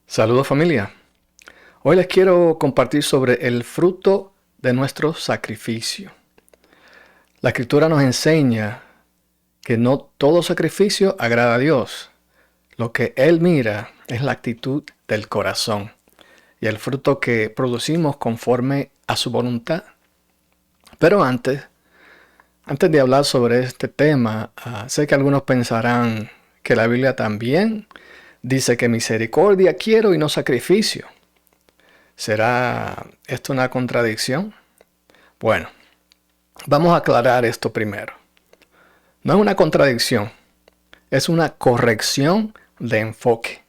Saludos familia. Hoy les quiero compartir sobre el fruto de nuestro sacrificio. La Escritura nos enseña que no todo sacrificio agrada a Dios. Lo que Él mira es la actitud del corazón y el fruto que producimos conforme a su voluntad. Pero antes de hablar sobre este tema, sé que algunos pensarán que la Biblia también dice que misericordia quiero y no sacrificio. ¿Será esto una contradicción? Bueno, vamos a aclarar esto primero. No es una contradicción, es una corrección de enfoque.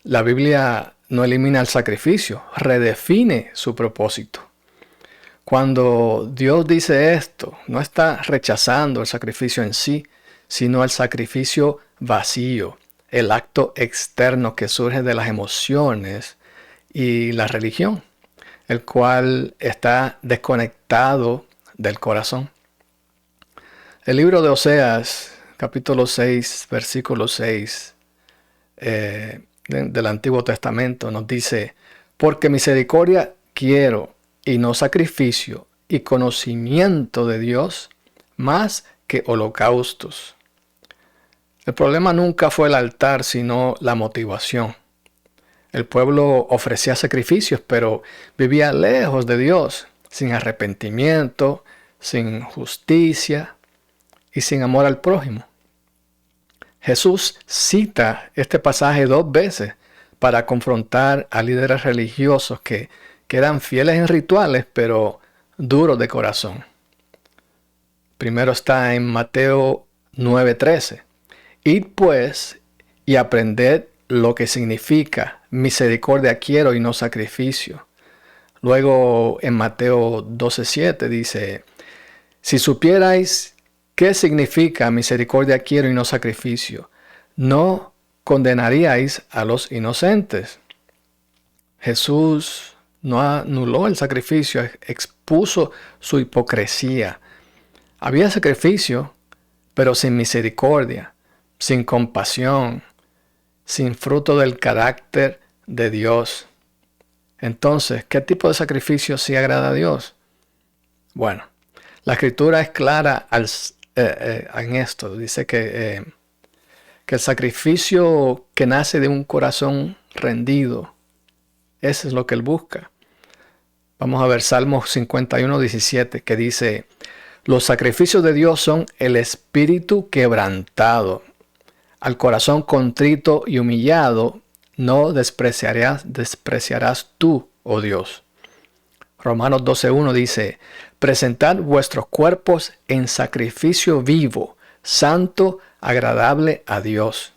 La Biblia no elimina el sacrificio, redefine su propósito. Cuando Dios dice esto, no está rechazando el sacrificio en sí, sino el sacrificio vacío, el acto externo que surge de las emociones y la religión, el cual está desconectado del corazón. El libro de Oseas, capítulo 6, versículo 6 del Antiguo Testamento nos dice: porque misericordia quiero y no sacrificio, y conocimiento de Dios más que holocaustos. El problema nunca fue el altar, sino la motivación. El pueblo ofrecía sacrificios, pero vivía lejos de Dios, sin arrepentimiento, sin justicia y sin amor al prójimo. Jesús cita este pasaje 2 veces para confrontar a líderes religiosos que eran fieles en rituales, pero duros de corazón. Primero está en Mateo 9:13. Id pues y aprended lo que significa misericordia quiero y no sacrificio. Luego en Mateo 12:7 dice: si supierais qué significa misericordia quiero y no sacrificio, no condenaríais a los inocentes. Jesús no anuló el sacrificio, expuso su hipocresía. Había sacrificio, pero sin misericordia, sin compasión, sin fruto del carácter de Dios. Entonces, ¿qué tipo de sacrificio sí agrada a Dios? Bueno, la Escritura es clara en esto. Dice que el sacrificio que nace de un corazón rendido, eso es lo que Él busca. Vamos a ver Salmos 51:17, que dice: los sacrificios de Dios son el espíritu quebrantado. Al corazón contrito y humillado no despreciarás tú, oh Dios. Romanos 12:1 dice: presentad vuestros cuerpos en sacrificio vivo, santo, agradable a Dios.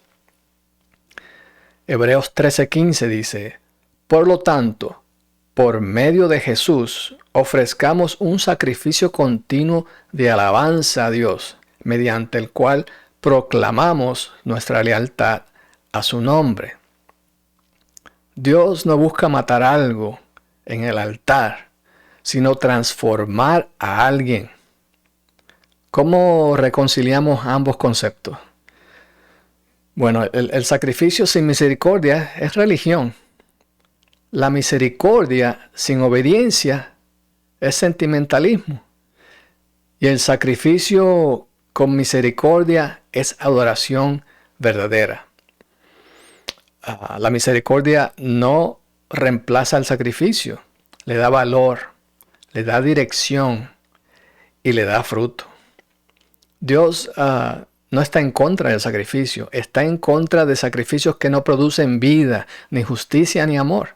Hebreos 13:15 dice: por lo tanto, por medio de Jesús, ofrezcamos un sacrificio continuo de alabanza a Dios, mediante el cual proclamamos nuestra lealtad a su nombre. Dios no busca matar algo en el altar, sino transformar a alguien. ¿Cómo reconciliamos ambos conceptos? Bueno, el sacrificio sin misericordia es religión. La misericordia sin obediencia es sentimentalismo. Y el sacrificio con misericordia es adoración verdadera. La misericordia no reemplaza el sacrificio, le da valor, le da dirección y le da fruto. Dios no está en contra del sacrificio, está en contra de sacrificios que no producen vida, ni justicia, ni amor.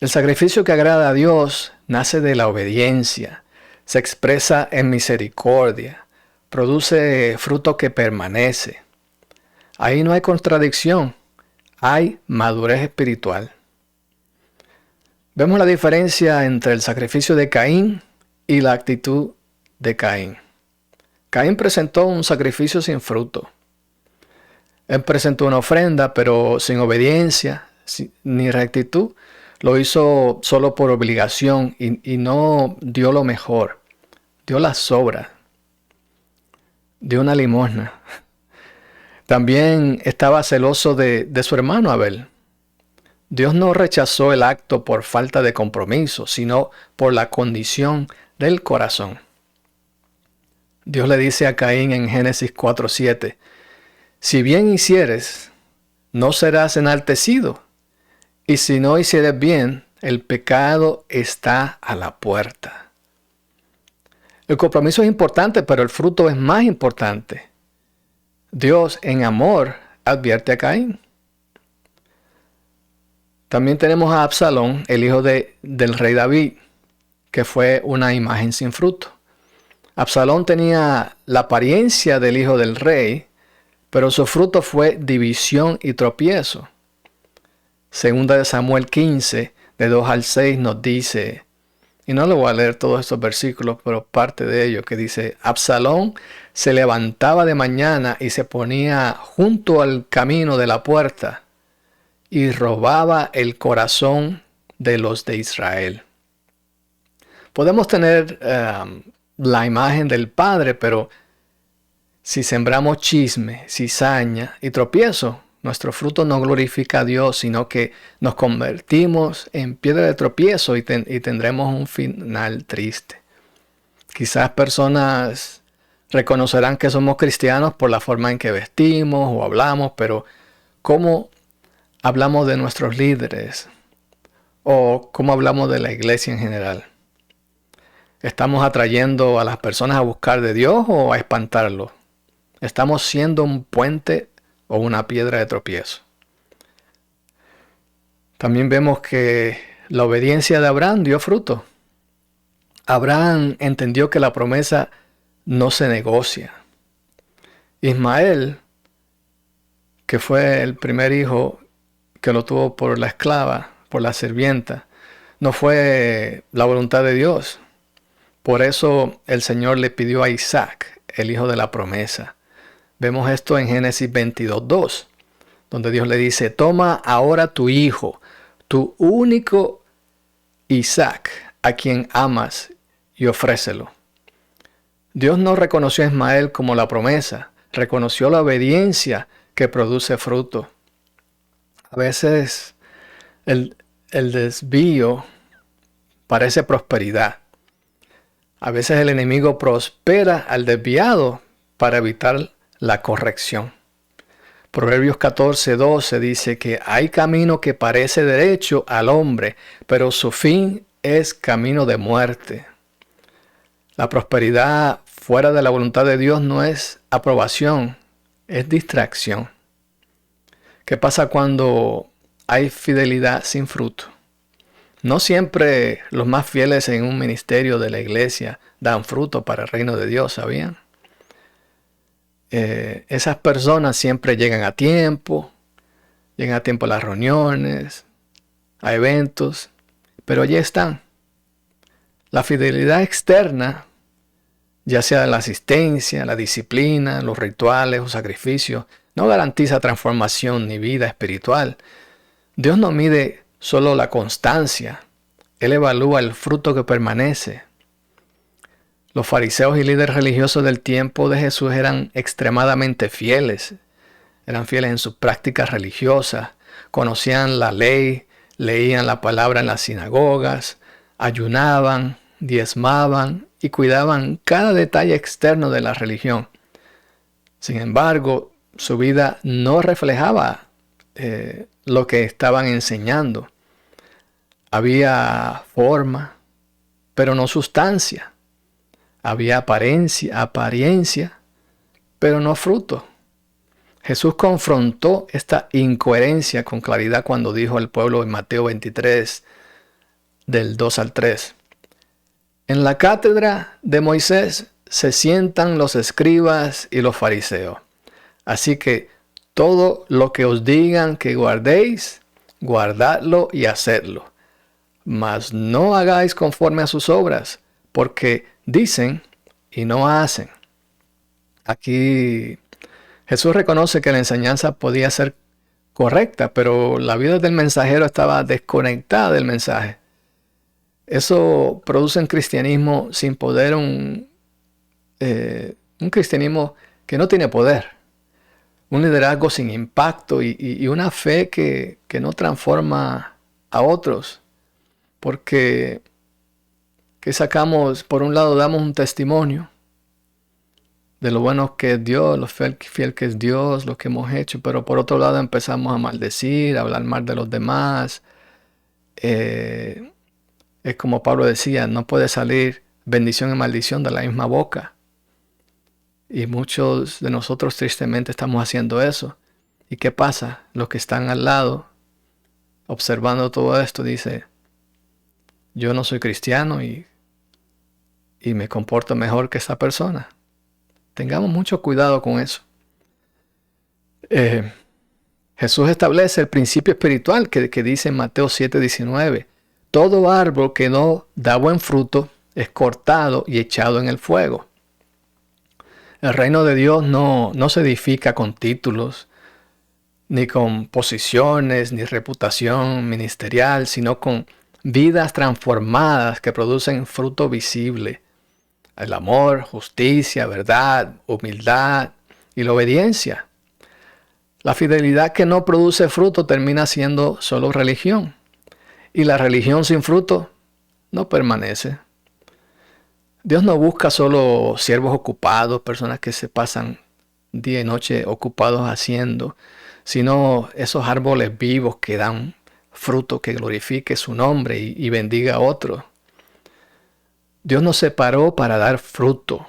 El sacrificio que agrada a Dios nace de la obediencia, se expresa en misericordia, produce fruto que permanece. Ahí no hay contradicción, hay madurez espiritual. Vemos la diferencia entre el sacrificio de Caín y la actitud de Caín. Caín presentó un sacrificio sin fruto. Él presentó una ofrenda, pero sin obediencia ni rectitud. Lo hizo solo por obligación y no dio lo mejor. Dio las sobras. Dio una limosna. También estaba celoso de su hermano Abel. Dios no rechazó el acto por falta de compromiso, sino por la condición del corazón. Dios le dice a Caín en Génesis 4:7, si bien hicieres, no serás enaltecido, y si no hicieres bien, el pecado está a la puerta. El compromiso es importante, pero el fruto es más importante. Dios, en amor, advierte a Caín. También tenemos a Absalón, el hijo del rey David, que fue una imagen sin fruto. Absalón tenía la apariencia del hijo del rey, pero su fruto fue división y tropiezo. Segunda de Samuel 15, de 2 al 6 nos dice, y no le voy a leer todos estos versículos, pero parte de ello que dice, Absalón se levantaba de mañana y se ponía junto al camino de la puerta y robaba el corazón de los de Israel. Podemos tener la imagen del Padre, pero si sembramos chisme, cizaña y tropiezo, nuestro fruto no glorifica a Dios, sino que nos convertimos en piedra de tropiezo y tendremos un final triste. Quizás personas reconocerán que somos cristianos por la forma en que vestimos o hablamos, pero ¿cómo hablamos de nuestros líderes? ¿O cómo hablamos de la iglesia en general? ¿Estamos atrayendo a las personas a buscar de Dios o a espantarlos? ¿Estamos siendo un puente o una piedra de tropiezo? También vemos que la obediencia de Abraham dio fruto. Abraham entendió que la promesa no se negocia. Ismael, que fue el primer hijo que lo tuvo por la esclava, por la sirvienta, no fue la voluntad de Dios. Por eso el Señor le pidió a Isaac, el hijo de la promesa. Vemos esto en Génesis 22:2, donde Dios le dice, toma ahora tu hijo, tu único Isaac, a quien amas, y ofrécelo. Dios no reconoció a Ismael como la promesa, reconoció la obediencia que produce fruto. A veces el desvío parece prosperidad. A veces el enemigo prospera al desviado para evitar la corrección. Proverbios 14:12 dice que hay camino que parece derecho al hombre, pero su fin es camino de muerte. La prosperidad fuera de la voluntad de Dios no es aprobación, es distracción. ¿Qué pasa cuando hay fidelidad sin fruto? No siempre los más fieles en un ministerio de la iglesia dan fruto para el reino de Dios, ¿sabían? Esas personas siempre llegan a tiempo a las reuniones, a eventos, pero allí están. La fidelidad externa, ya sea la asistencia, la disciplina, los rituales o sacrificios, no garantiza transformación ni vida espiritual. Dios no mide solo la constancia, Él evalúa el fruto que permanece. Los fariseos y líderes religiosos del tiempo de Jesús eran extremadamente fieles. Eran fieles en sus prácticas religiosas, conocían la ley, leían la palabra en las sinagogas, ayunaban, diezmaban y cuidaban cada detalle externo de la religión. Sin embargo, su vida no reflejaba lo que estaban enseñando. Había forma, pero no sustancia. Había apariencia, pero no fruto. Jesús confrontó esta incoherencia con claridad cuando dijo al pueblo en Mateo 23, del 2 al 3. En la cátedra de Moisés se sientan los escribas y los fariseos. Así que todo lo que os digan que guardéis, guardadlo y hacedlo. Mas no hagáis conforme a sus obras, porque dicen y no hacen. Aquí Jesús reconoce que la enseñanza podía ser correcta, pero la vida del mensajero estaba desconectada del mensaje. Eso produce un cristianismo sin poder, un cristianismo que no tiene poder. un liderazgo sin impacto y una fe que no transforma a otros. Porque que sacamos, por un lado damos un testimonio de lo bueno que es Dios, lo fiel que es Dios, lo que hemos hecho, pero por otro lado empezamos a maldecir, a hablar mal de los demás. Es como Pablo decía, no puede salir bendición y maldición de la misma boca. Y muchos de nosotros tristemente estamos haciendo eso. ¿Y qué pasa? Los que están al lado, observando todo esto, dice, yo no soy cristiano y me comporto mejor que esa persona. Tengamos mucho cuidado con eso. Jesús establece el principio espiritual que dice en Mateo 7:19. Todo árbol que no da buen fruto es cortado y echado en el fuego. El reino de Dios no se edifica con títulos, ni con posiciones, ni reputación ministerial, sino con vidas transformadas que producen fruto visible. El amor, justicia, verdad, humildad y la obediencia. La fidelidad que no produce fruto termina siendo solo religión. Y la religión sin fruto no permanece. Dios no busca solo siervos ocupados, personas que se pasan día y noche ocupados haciendo, sino esos árboles vivos que dan fruto que glorifique su nombre y bendiga a otros. Dios nos separó para dar fruto.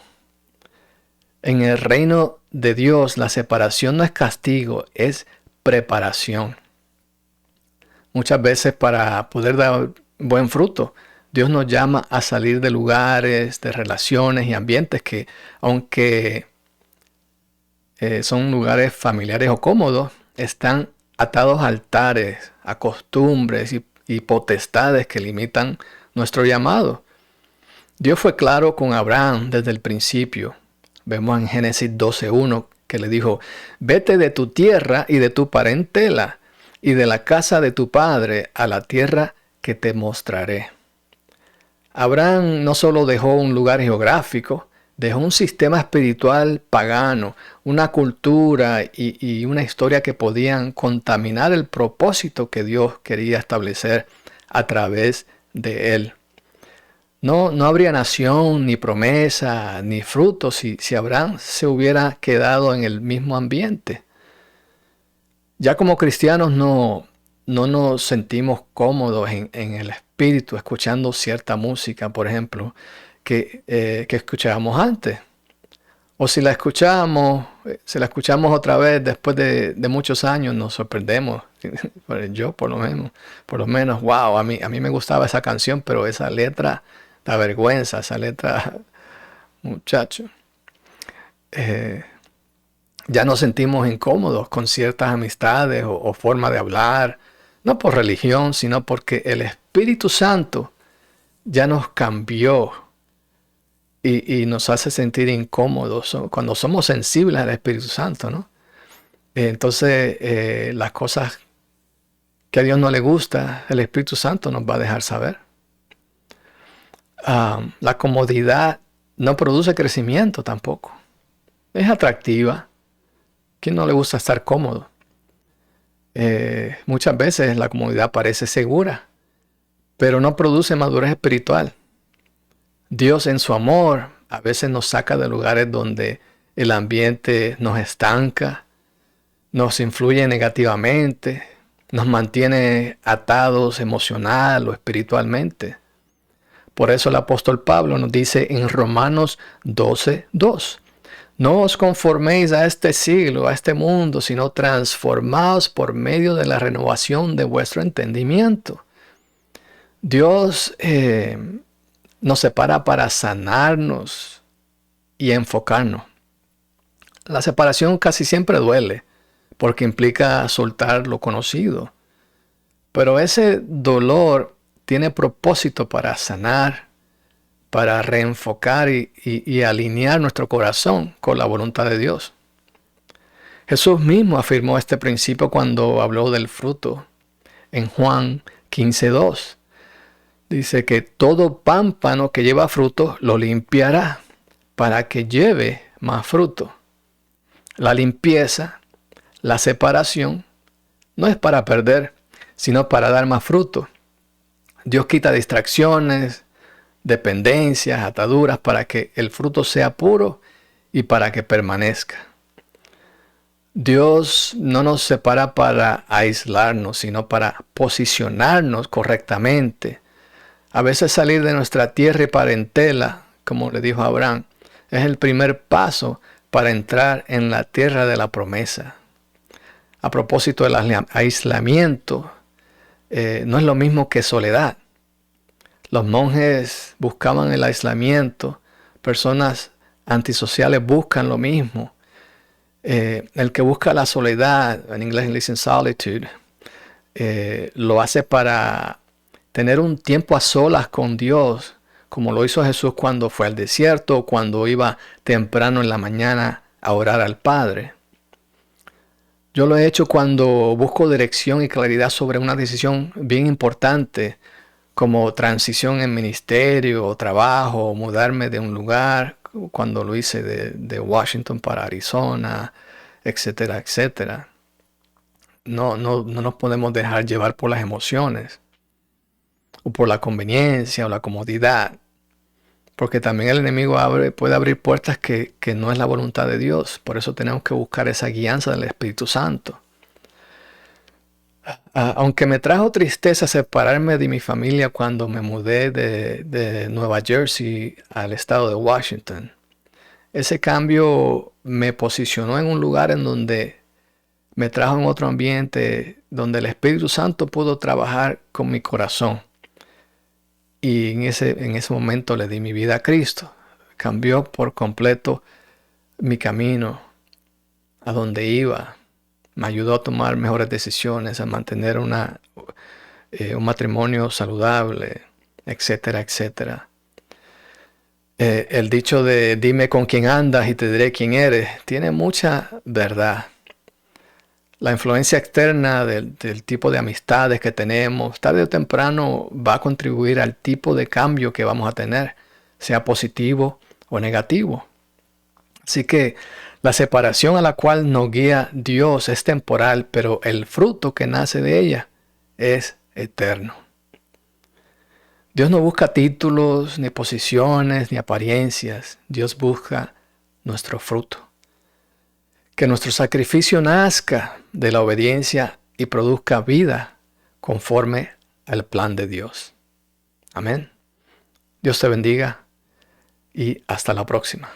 En el reino de Dios, la separación no es castigo, es preparación. Muchas veces para poder dar buen fruto, Dios nos llama a salir de lugares, de relaciones y ambientes que, aunque son lugares familiares o cómodos, están atados a altares, a costumbres y potestades que limitan nuestro llamado. Dios fue claro con Abraham desde el principio. Vemos en Génesis 12:1 que le dijo, vete de tu tierra y de tu parentela y de la casa de tu padre a la tierra que te mostraré. Abraham no solo dejó un lugar geográfico, dejó un sistema espiritual pagano, una cultura y una historia que podían contaminar el propósito que Dios quería establecer a través de él. No habría nación, ni promesa, ni fruto si Abraham se hubiera quedado en el mismo ambiente. Ya como cristianos no nos sentimos cómodos en el espíritu escuchando cierta música, por ejemplo, que escuchábamos antes. O si la escuchamos otra vez después de muchos años, nos sorprendemos. Yo por lo menos, wow, a mí me gustaba esa canción, pero esa letra da vergüenza, esa letra, muchacho. Ya nos sentimos incómodos con ciertas amistades o forma de hablar, no por religión, sino porque el Espíritu Santo ya nos cambió y nos hace sentir incómodos cuando somos sensibles al Espíritu Santo, ¿no? Entonces, las cosas que a Dios no le gusta, el Espíritu Santo nos va a dejar saber. La comodidad no produce crecimiento tampoco. Es atractiva. ¿Quién no le gusta estar cómodo? Muchas veces la comodidad parece segura, pero no produce madurez espiritual. Dios en su amor a veces nos saca de lugares donde el ambiente nos estanca, nos influye negativamente, nos mantiene atados emocional o espiritualmente. Por eso el apóstol Pablo nos dice en Romanos 12:2. No os conforméis a este siglo, a este mundo, sino transformaos por medio de la renovación de vuestro entendimiento. Dios nos separa para sanarnos y enfocarnos. La separación casi siempre duele, porque implica soltar lo conocido. Pero ese dolor tiene propósito para sanar, para reenfocar y alinear nuestro corazón con la voluntad de Dios. Jesús mismo afirmó este principio cuando habló del fruto en Juan 15:2. Dice que todo pámpano que lleva fruto lo limpiará para que lleve más fruto. La limpieza la separación no es para perder, sino para dar más fruto. Dios quita distracciones, dependencias, ataduras para que el fruto sea puro y para que permanezca. Dios no nos separa para aislarnos, sino para posicionarnos correctamente. A veces salir de nuestra tierra y parentela, como le dijo a Abraham, es el primer paso para entrar en la tierra de la promesa. A propósito del aislamiento, no es lo mismo que soledad. Los monjes buscaban el aislamiento, personas antisociales buscan lo mismo. El que busca la soledad, en inglés le dicen solitude, lo hace para tener un tiempo a solas con Dios, como lo hizo Jesús cuando fue al desierto, cuando iba temprano en la mañana a orar al Padre. Yo lo he hecho cuando busco dirección y claridad sobre una decisión bien importante, como transición en ministerio o trabajo, o mudarme de un lugar, cuando lo hice de Washington para Arizona, etcétera, etcétera. No nos podemos dejar llevar por las emociones, o por la conveniencia o la comodidad, porque también el enemigo puede abrir puertas que no es la voluntad de Dios. Por eso tenemos que buscar esa guianza del Espíritu Santo. Aunque me trajo tristeza separarme de mi familia cuando me mudé de Nueva Jersey al estado de Washington, ese cambio me posicionó en un lugar en donde me trajo en otro ambiente, donde el Espíritu Santo pudo trabajar con mi corazón. Y en ese momento le di mi vida a Cristo. Cambió por completo mi camino, a donde iba. Me ayudó a tomar mejores decisiones, a mantener un matrimonio saludable, etcétera, etcétera. El dicho de dime con quién andas y te diré quién eres, tiene mucha verdad. La influencia externa del tipo de amistades que tenemos, tarde o temprano va a contribuir al tipo de cambio que vamos a tener, sea positivo o negativo. Así que la separación a la cual nos guía Dios es temporal, pero el fruto que nace de ella es eterno. Dios no busca títulos, ni posiciones, ni apariencias. Dios busca nuestro fruto. Que nuestro sacrificio nazca de la obediencia y produzca vida conforme al plan de Dios. Amén. Dios te bendiga y hasta la próxima.